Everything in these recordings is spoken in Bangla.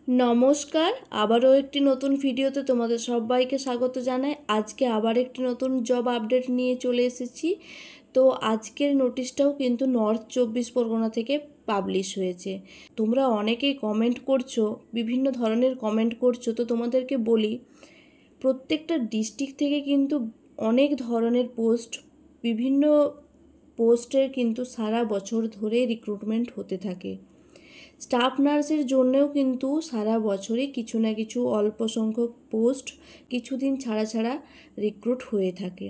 নমস্কার, আবারও একটি নতুন ভিডিওতে তোমাদের সবাইকে স্বাগত জানাই। আজকে আবার একটি নতুন জব আপডেট নিয়ে চলে এসেছি। তো আজকের নোটিশটাও কিন্তু নর্থ 24 পরগনা থেকে পাবলিশ হয়েছে। তোমরা অনেকেই কমেন্ট করছো, বিভিন্ন ধরনের কমেন্ট করছো। তো তোমাদেরকে বলি, প্রত্যেকটা ডিস্ট্রিক্ট থেকে কিন্তু অনেক ধরনের পোস্ট, বিভিন্ন পোস্টের কিন্তু সারা বছর ধরে রিক্রুটমেন্ট হতে থাকে। স্টাফ নার্সের জন্যেও কিন্তু সারা বছরই কিছু না কিছু অল্প সংখ্যক পোস্ট কিছুদিন ছাড়া ছাড়া রিক্রুট হয়ে থাকে।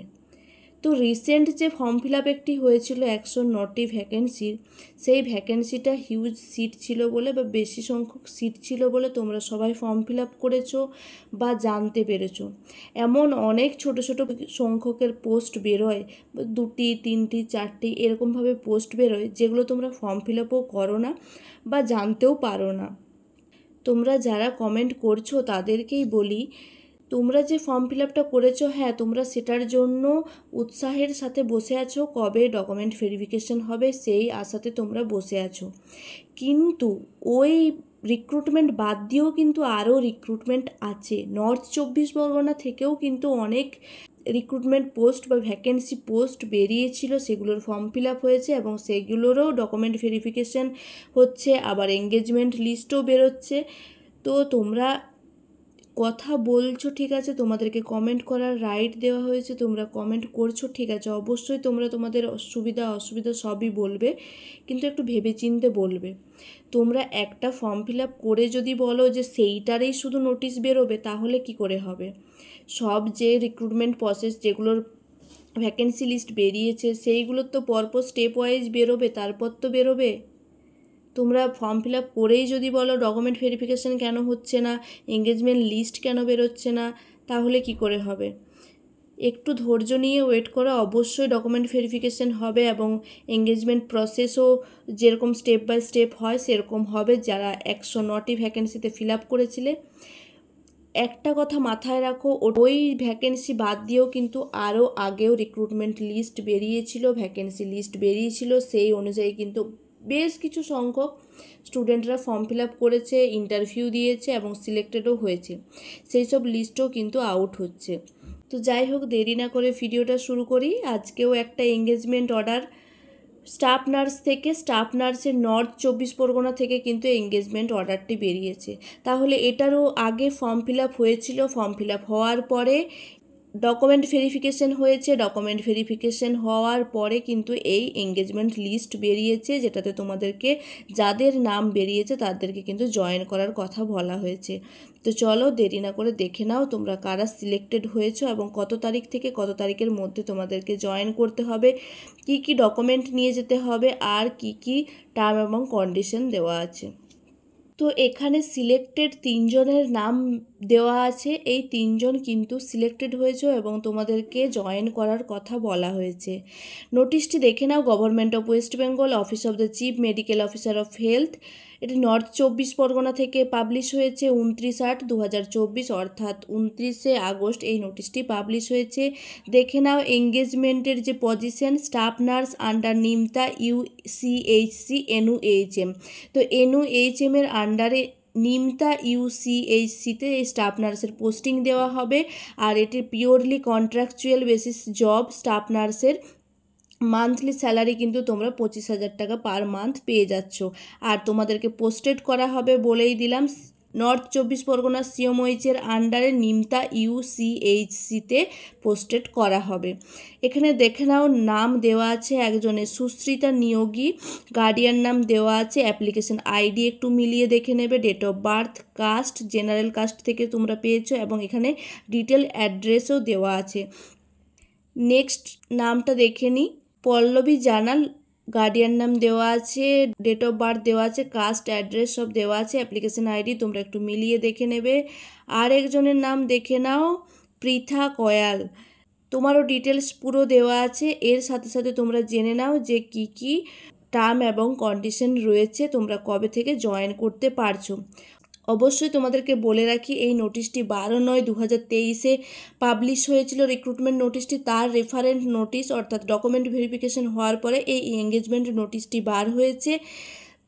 তো রিসেন্ট যে ফর্ম ফিল আপ একটি হয়েছিল 109টি ভ্যাকেন্সির, সেই ভ্যাকেন্সিটা হিউজ সিট ছিল বলে বা বেশি সংখ্যক সিট ছিল বলে তোমরা সবাই ফর্ম ফিল আপ করেছো বা জানতে পেরেছো। এমন অনেক ছোট ছোট সংখ্যকের পোস্ট বেরোয়, 2টি 3টি 4টি এরকমভাবে পোস্ট বেরোয়, যেগুলো তোমরা ফর্ম ফিল আপও করো না বা জানতেও পারো না। তোমরা যারা কমেন্ট করছো তাদেরকেই বলি, তোমরা যে ফর্ম ফিল আপটা করেছো, হ্যাঁ তোমরা সেটার জন্য উৎসাহের সাথে বসে আছো, কবে ডকুমেন্ট ভেরিফিকেশন হবে সেই আশাতে তোমরা বসে আছো। কিন্তু ওই রিক্রুটমেন্ট বাদ দিয়েও কিন্তু আরও রিক্রুটমেন্ট আছে। নর্থ 24 পরগনা থেকেও কিন্তু অনেক রিক্রুটমেন্ট পোস্ট বা ভ্যাকেন্সি পোস্ট বেরিয়েছিল, সেগুলোর ফর্ম ফিল আপ হয়েছে এবং সেগুলোরও ডকুমেন্ট ভেরিফিকেশন হচ্ছে, আবার এঙ্গেজমেন্ট লিস্টও বেরোচ্ছে। তো তোমরা কথা বলছো ঠিক আছে, তোমাদেরকে কমেন্ট করার রাইট দেওয়া হয়েছে, তোমরা কমেন্ট করছো ঠিক আছে, অবশ্যই তোমরা তোমাদের সুবিধা অসুবিধা সবই বলবে, কিন্তু একটু ভেবেচিন্তে বলবে। তোমরা একটা ফর্ম ফিল আপ করে যদি বলো যে সেইটারই শুধু নোটিশ বেরোবে, তাহলে কি করে হবে? সব যে রিক্রুটমেন্ট প্রসেস যেগুলোর ভ্যাকেন্সি লিস্ট বেরিয়েছে সেইগুলোর তো পরপর স্টেপ ওয়াইজ বেরোবে, তারপর তো বেরোবে। তোমরা ফর্ম ফিল আপ করেই যদি বলো ডকুমেন্ট ভেরিফিকেশান কেন হচ্ছে না, এঙ্গেজমেন্ট লিস্ট কেন বেরোচ্ছে না, তাহলে কি করে হবে? একটু ধৈর্য নিয়ে ওয়েট করো, অবশ্যই ডকুমেন্ট ভেরিফিকেশান হবে এবং এঙ্গেজমেন্ট প্রসেসও যেরকম স্টেপ বাই স্টেপ হয় সেরকম হবে। যারা 109টি ভ্যাকেন্সিতে ফিল আপ করেছিলে, একটা কথা মাথায় রাখো, ওই ভ্যাকেন্সি বাদ দিয়েও কিন্তু আরও আগেও রিক্রুটমেন্ট লিস্ট বেরিয়েছিল, ভ্যাকেন্সি লিস্ট বেরিয়েছিল, সেই অনুযায়ী কিন্তু বেশ কিছু সংখ্যক স্টুডেন্টরা ফর্ম ফিল আপ করেছে, ইন্টারভিউ দিয়েছে এবং সিলেক্টেডও হয়েছে। সেই সব লিস্টও কিন্তু আউট হচ্ছে। তো যাই হোক, দেরি না করে ভিডিওটা শুরু করি। আজকেও একটা এঙ্গেজমেন্ট অর্ডার স্টাফ নার্স থেকে, স্টাফ নার্সের নর্থ 24 পরগনা থেকে কিন্তু এঙ্গেজমেন্ট অর্ডারটি বেরিয়েছে। তাহলে এটারও আগে ফর্ম ফিল আপ হয়েছিল, ফর্ম ফিল আপ হওয়ার পরে ডকুমেন্ট ভেরিফিকেশন হয়েছে, ডকুমেন্ট ভেরিফিকেশন হওয়ার পরে কিন্তু এই এঙ্গেজমেন্ট লিস্ট বেরিয়েছে, যেটাতে তোমাদেরকে যাদের নাম বেরিয়েছে তাদেরকে কিন্তু জয়েন করার কথা বলা হয়েছে। তো চলো দেরি না করে দেখে নাও তোমরা কারা সিলেক্টেড হয়েছো এবং কত তারিখ থেকে কত তারিখের মধ্যে তোমাদেরকে জয়েন করতে হবে, কি কি ডকুমেন্ট নিয়ে যেতে হবে আর কি কি টার্ম এবং কন্ডিশন দেওয়া আছে। তো এখানে সিলেক্টেড 3জনের নাম দেওয়া আছে, এই 3জন কিন্তু সিলেক্টেড হয়েছে এবং তোমাদেরকে জয়েন করার কথা বলা হয়েছে। নোটিশটি দেখে নাও। Government of West Bengal, office of the chief medical officer of health, এটি নর্থ 24 পরগনা থেকে পাবলিশ হয়েছে 29/8/2024, অর্থাৎ 29শে আগস্ট এই নোটিশটি পাবলিশ হয়েছে। দেখে নাও এঙ্গেজমেন্টের যে position, staff nurse under Nimta UCHC NUHM. তো এনইউএইচএম এর আন্ডারে নিমতা ইউসিএইচসিতে এই স্টাফ নার্সের পোস্টিং দেওয়া হবে। আর এটি purely contractual basis job. Staff নার্সের মান্থলি স্যালারি কিন্তু তোমরা 25,000 টাকা পার মান্থ পেয়ে যাচ্ছ। আর তোমাদেরকে পোস্টেড করা হবে বলেই দিলাম, নর্থ 24 পরগনা সিএমওইচের আন্ডারে নিমতা ইউসিএইচসিতে পোস্টেড করা হবে। এখানে দেখে নাও নাম দেওয়া আছে একজনের সুশ্রিতা নিয়োগী, গার্ডিয়ান নাম দেওয়া আছে, অ্যাপ্লিকেশন আইডি একটু মিলিয়ে দেখে নেবে, date of birth, caste general caste থেকে তোমরা পেয়েছো এবং এখানে ডিটেল অ্যাড্রেসও দেওয়া আছে। নেক্সট নামটা দেখে নিই, পল্লবী জানাল, গার্ডিয়ান নাম দেওয়া আছে, ডেট অফ বার্থ দেওয়া আছে, কাস্ট অ্যাড্রেস সব দেওয়া আছে, অ্যাপ্লিকেশন আইডি তোমরা একটু মিলিয়ে দেখে নেবে। আর একজনের নাম দেখে নাও, পৃথা কয়াল, তোমারও ডিটেলস পুরো দেওয়া আছে। এর সাথে সাথে তোমরা জেনে নাও যে কি কি টার্ম এবং কন্ডিশন রয়েছে, তোমরা কবে থেকে জয়েন করতে পারছো। অবশ্যই তোমাদেরকে বলে রাখি, এই নোটিশটি 12/9/2023 পাবলিশ হয়েছিল রিক্রুটমেন্ট নোটিশটি, তার রেফারেন্ট নোটিশ অর্থাৎ ডকুমেন্ট ভেরিফিকেশন হওয়ার পরে এই এঙ্গেজমেন্ট নোটিশটি বার হয়েছে।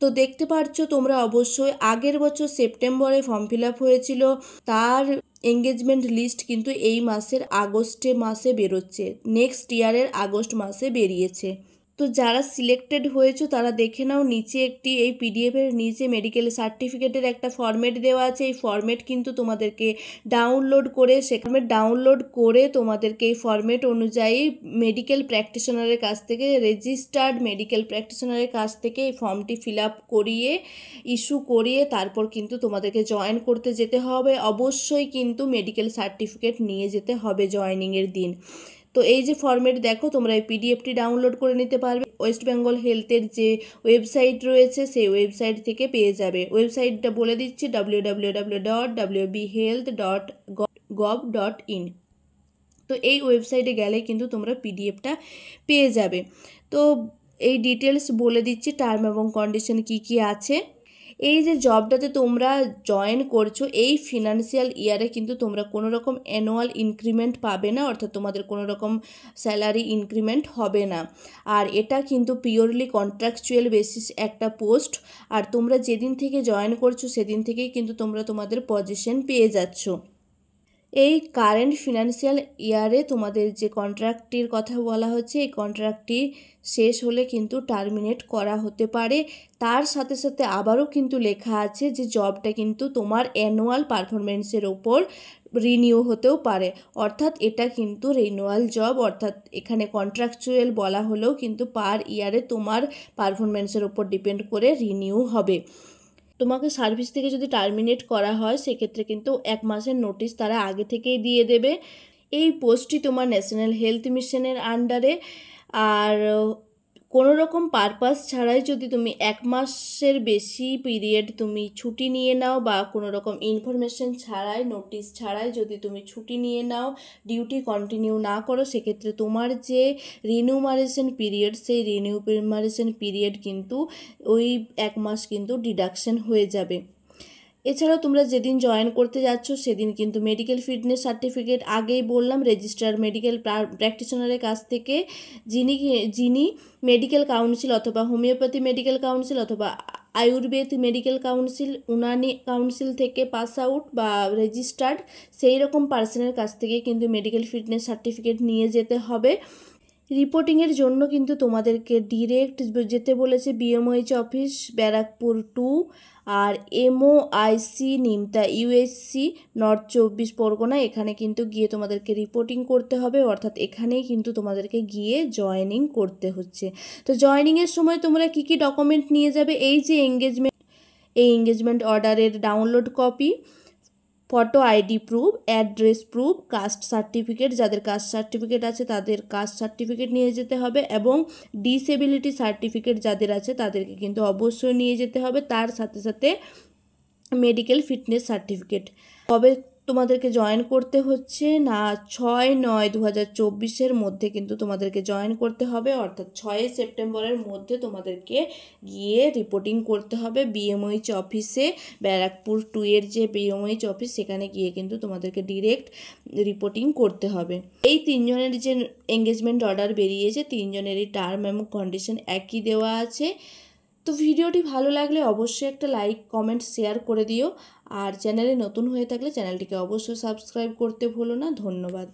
তো দেখতে পাচ্ছ তোমরা অবশ্যই আগের বছর সেপ্টেম্বরে ফর্ম ফিল আপ হয়েছিল, তার এঙ্গেজমেন্ট লিস্ট কিন্তু এই মাসের আগস্টে মাসে বেরোচ্ছে, নেক্সট ইয়ারের আগস্ট মাসে বেরিয়েছে। তো যারা সিলেক্টেড হয়েছো তারা দেখে নাও, নিচে একটি এই পিডিএফের নিচে মেডিকেল সার্টিফিকেটের একটা ফরম্যাট দেওয়া আছে। এই ফরম্যাট কিন্তু তোমাদেরকে ডাউনলোড করে তোমাদেরকে এই ফরম্যাট অনুযায়ী মেডিকেল প্র্যাকটিশনারের কাছ থেকে, রেজিস্টার্ড মেডিকেল প্র্যাকটিশনারের কাছ থেকে এই ফর্মটি ফিল আপ করিয়ে ইস্যু করিয়ে তারপর কিন্তু তোমাদেরকে জয়েন করতে যেতে হবে। অবশ্যই কিন্তু মেডিকেল সার্টিফিকেট নিয়ে যেতে হবে জয়েনিংয়ের দিন। তো এই যে ফরম্যাট দেখো, তোমরা এই পিডিএফটি ডাউনলোড করে নিতে পারবে। ওয়েস্ট বেঙ্গল হেলথের যে ওয়েবসাইট রয়েছে সেই ওয়েবসাইট থেকে পেয়ে যাবে। ওয়েবসাইটটা বলে দিচ্ছি www.wbhealth.gov.in। তো এই ওয়েবসাইটে গেলে কিন্তু তোমরা পিডিএফটা পেয়ে যাবে। তো এই ডিটেলস বলে দিচ্ছি টার্ম এবং কন্ডিশন কি কি আছে। এই যে জবটাতে তোমরা জয়েন করছো, এই ফিনান্সিয়াল ইয়ারে কিন্তু তোমরা কোনো রকম অ্যানুয়াল ইনক্রিমেন্ট পাবে না, অর্থাৎ তোমাদের কোনো রকম স্যালারি ইনক্রিমেন্ট হবে না। আর এটা কিন্তু পিওরলি কন্ট্রাকচুয়াল বেসিস একটা পোস্ট। আর তোমরা যেদিন থেকে জয়েন করছো সেদিন থেকেই কিন্তু তোমরা তোমাদের পজিশন পেয়ে যাচ্ছ। এই কারেন্ট ফিনান্সিয়াল ইয়ারে তোমাদের যে কন্ট্রাক্টটির কথা বলা হচ্ছে, এই কন্ট্রাক্টটি শেষ হলে কিন্তু টার্মিনেট করা হতে পারে। তার সাথে সাথে আবারও কিন্তু লেখা আছে যে জবটা কিন্তু তোমার অ্যানুয়াল পারফরমেন্সের ওপর রিনিউ হতেও পারে, অর্থাৎ এটা কিন্তু রিনিউয়াল জব। অর্থাৎ এখানে কন্ট্রাকচুয়াল বলা হলেও কিন্তু পার ইয়ারে তোমার পারফরমেন্সের ওপর ডিপেন্ড করে রিনিউ হবে। তোমাকে সার্ভিস থেকে যদি টার্মিনেট করা হয় সেক্ষেত্রে কিন্তু 1 মাসের নোটিশ তারা আগে থেকেই দিয়ে দেবে। এই পোস্টটি তোমার ন্যাশনাল হেলথ মিশনের আন্ডারে। আর কোনো রকম পারপাস ছাড়াই যদি তুমি 1 মাসের বেশি পিরিয়ড তুমি ছুটি নিয়ে নাও, বা কোনো রকম ইনফরমেশন ছাড়াই, নোটিশ ছাড়াই যদি তুমি ছুটি নিয়ে নাও, ডিউটি কন্টিনিউ না করো, সেক্ষেত্রে তোমার যে রিনিউমারেশন পিরিয়ড, সেই রিনিউমারেশন পিরিয়ড কিন্তু ওই 1 মাস কিন্তু ডিডাকশন হয়ে যাবে। এছাড়াও তোমরা যেদিন জয়েন করতে যাচ্ছ সেদিন কিন্তু মেডিকেল ফিটনেস সার্টিফিকেট, আগেই বললাম রেজিস্টার মেডিকেল প্র্যাকটিশনারের কাছ থেকে, যিনি মেডিকেল কাউন্সিল অথবা হোমিওপ্যাথি মেডিকেল কাউন্সিল অথবা আয়ুর্বেদ মেডিকেল কাউন্সিল থেকে পাস আউট বা রেজিস্টার্ড, সেই রকম পার্সনের কাছ থেকে কিন্তু মেডিকেল ফিটনেস সার্টিফিকেট নিয়ে যেতে হবে। রিপোর্টিংয়ের জন্য কিন্তু তোমাদেরকে ডিরেক্ট যেতে বলেছে বিএমওএইচ অফিস, ব্যারাকপুর 2, আর MOIC Nimta USC, north 24 Pargana. এখানে কিন্তু গিয়ে তোমাদেরকে রিপোর্টিং করতে হবে, অর্থাৎ এখানেই কিন্তু তোমাদেরকে গিয়ে জয়েনিং করতে হচ্ছে। তো জয়েনিংয়ের সময় তোমরা কি কি ডকুমেন্ট নিয়ে যাবে, এই যে এঙ্গেজমেন্ট অর্ডারের download copy, photo ID proof, address proof, caste certificate, যাদের কাস্ট সার্টিফিকেট আছে তাদের কাস্ট সার্টিফিকেট নিয়ে যেতে হবে, এবং ডিসেবিলিটি সার্টিফিকেট যাদের আছে তাদেরকে কিন্তু অবশ্যই নিয়ে যেতে হবে। তার সাথে সাথে মেডিকেল ফিটনেস সার্টিফিকেট। কবে তোমাদেরকে জয়েন করতে হচ্ছে না, 6/9/2024 মধ্যে কিন্তু তোমাদেরকে জয়েন করতে হবে, অর্থাৎ 6 সেপ্টেম্বরের মধ্যে তোমাদেরকে গিয়ে রিপোর্টিং করতে হবে বিএমওএইচ অফিসে, ব্যারাকপুর 2 এর যে বিএমওএইচ অফিস, সেখানে গিয়ে কিন্তু তোমাদেরকে ডিরেক্ট রিপোর্টিং করতে হবে। এই 3 জনের যে এঙ্গেজমেন্ট অর্ডার বেরিয়েছে, 3 জনেরই টার্ম এবং কন্ডিশন একই দেওয়া আছে। তো ভিডিওটি ভালো লাগলে অবশ্যই একটা লাইক, কমেন্ট, শেয়ার করে দিও। আর চ্যানেলে নতুন হয়ে থাকলে চ্যানেলটিকে অবশ্যই সাবস্ক্রাইব করতে ভুলো না। ধন্যবাদ।